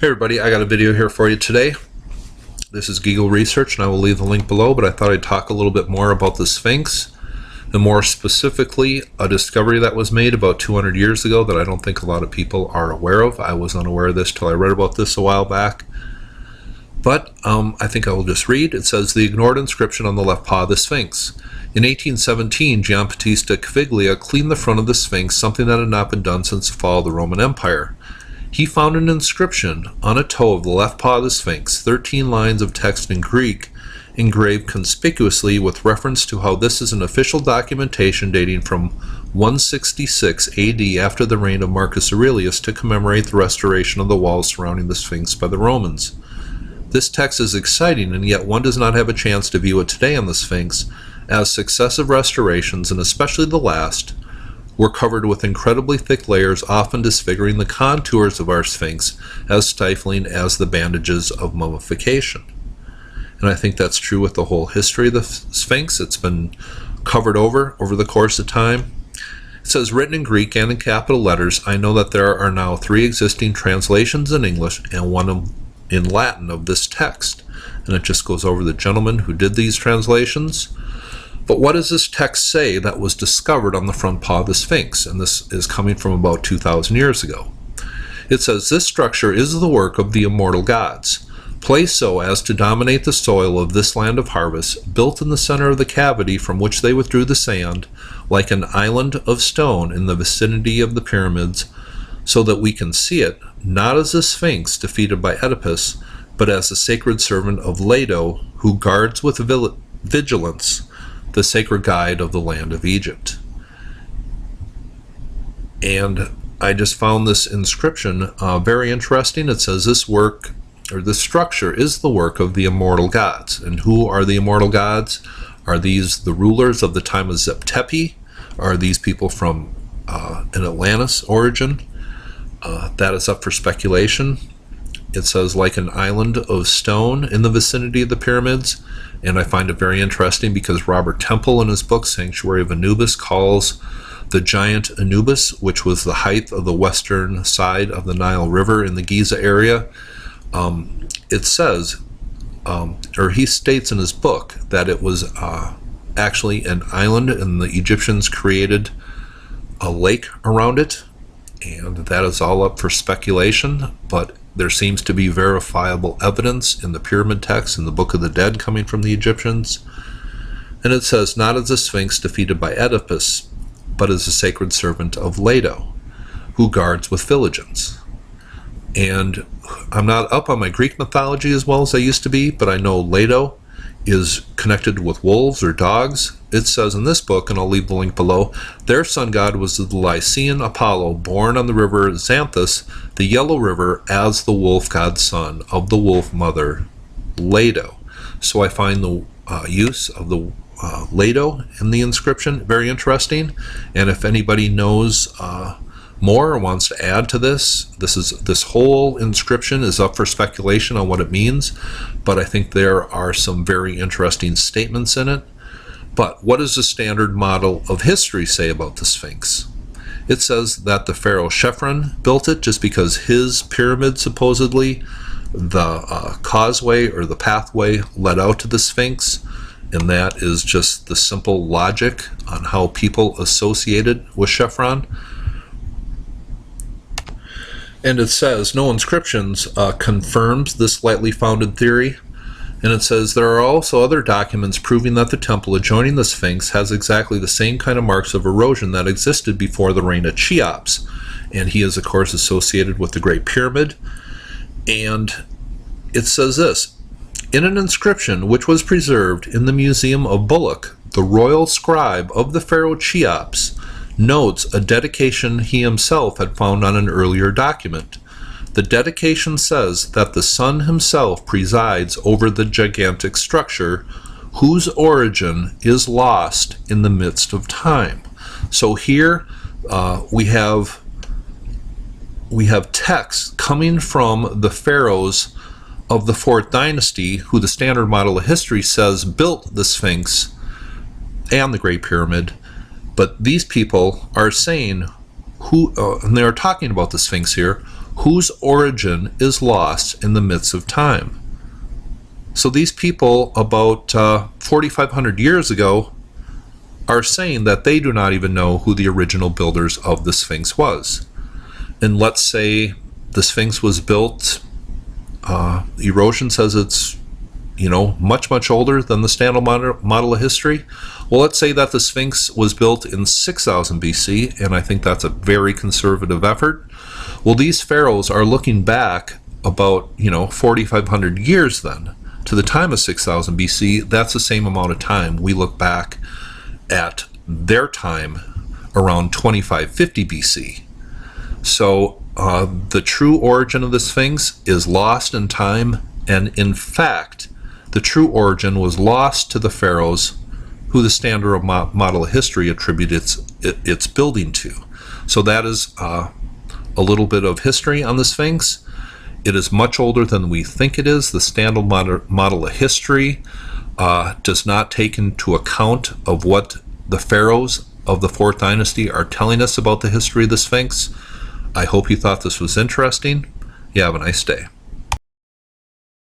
Hey everybody, I got a video here for you today. This is Google Research and I will leave the link below, but I thought I'd talk a little bit more about the Sphinx, and more specifically a discovery that was made about 200 years ago that I don't think a lot of people are aware of. I was unaware of this till I read about this a while back. But I think I will just read. It says, the ignored inscription on the left paw of the Sphinx. In 1817, Gianbattista Caviglia cleaned the front of the Sphinx, something that had not been done since the fall of the Roman Empire. He found an inscription on a toe of the left paw of the Sphinx, 13 lines of text in Greek, engraved conspicuously with reference to how this is an official documentation dating from 166 AD after the reign of Marcus Aurelius to commemorate the restoration of the walls surrounding the Sphinx by the Romans. This text is exciting, and yet one does not have a chance to view it today on the Sphinx, as successive restorations, and especially the last, were covered with incredibly thick layers, often disfiguring the contours of our Sphinx as stifling as the bandages of mummification. And I think that's true with the whole history of the Sphinx. It's been covered over the course of time. It says, written in Greek and in capital letters, I know that there are now 3 existing translations in English and one in Latin of this text. And it just goes over the gentleman who did these translations. But what does this text say that was discovered on the front paw of the Sphinx? And this is coming from about 2,000 years ago. It says, this structure is the work of the immortal gods, placed so as to dominate the soil of this land of harvest, built in the center of the cavity from which they withdrew the sand, like an island of stone in the vicinity of the pyramids, so that we can see it, not as a Sphinx defeated by Oedipus, but as a sacred servant of Leto, who guards with vigilance the sacred guide of the land of Egypt. And I just found this inscription very interesting. It says this work, or this structure, is the work of the immortal gods. And who are the immortal gods? Are these the rulers of the time of Zep Tepi? Are these people from an Atlantis origin? That is up for speculation. It says, like an island of stone in the vicinity of the pyramids. And I find it very interesting because Robert Temple in his book Sanctuary of Anubis calls the giant Anubis, which was the height of the western side of the Nile River in the Giza area. It says, or he states in his book, that it was actually an island and the Egyptians created a lake around it. And that is all up for speculation, but there seems to be verifiable evidence in the pyramid text in the Book of the Dead coming from the Egyptians. And it says, not as a Sphinx defeated by Oedipus, but as a sacred servant of Leto, who guards with vigilance. And I'm not up on my Greek mythology as well as I used to be, but I know Leto is connected with wolves or dogs. It says in this book, and I'll leave the link below, their sun god was the Lycian Apollo, born on the river Xanthus, the Yellow River, as the wolf god's son of the wolf mother, Leto. So I find the use of the Leto in the inscription very interesting. And if anybody knows more or wants to add to this whole inscription is up for speculation on what it means, but I think there are some very interesting statements in it. But what does the standard model of history say about the Sphinx? It says that the pharaoh Chephren built it just because his pyramid, supposedly, the causeway or the pathway led out to the Sphinx, and that is just the simple logic on how people associated with Chephren. And it says, no inscriptions confirms this lightly founded theory. And it says, there are also other documents proving that the temple adjoining the Sphinx has exactly the same kind of marks of erosion that existed before the reign of Cheops. And he is, of course, associated with the Great Pyramid. And it says this, in an inscription which was preserved in the Museum of Bullock, the royal scribe of the pharaoh Cheops notes a dedication he himself had found on an earlier document. The dedication says that the sun himself presides over the gigantic structure, whose origin is lost in the midst of time. So here we have texts coming from the pharaohs of the 4th dynasty, who the standard model of history says built the Sphinx and the Great Pyramid. But these people are saying, and they're talking about the Sphinx here, whose origin is lost in the midst of time. So these people about 4,500 years ago are saying that they do not even know who the original builders of the Sphinx was. And let's say the Sphinx was built, erosion says it's, much older than the standard model of history. Well, let's say that the Sphinx was built in 6000 BC, and I think that's a very conservative effort. Well, these pharaohs are looking back about, 4,500 years then to the time of 6000 BC. That's the same amount of time we look back at their time around 2550 BC. So the true origin of the Sphinx is lost in time, and in fact, the true origin was lost to the pharaohs who the standard model of history attributes its building to. So that is a little bit of history on the Sphinx. It is much older than we think it is. The standard model of history does not take into account of what the pharaohs of the 4th dynasty are telling us about the history of the Sphinx. I hope you thought this was interesting. You have a nice day.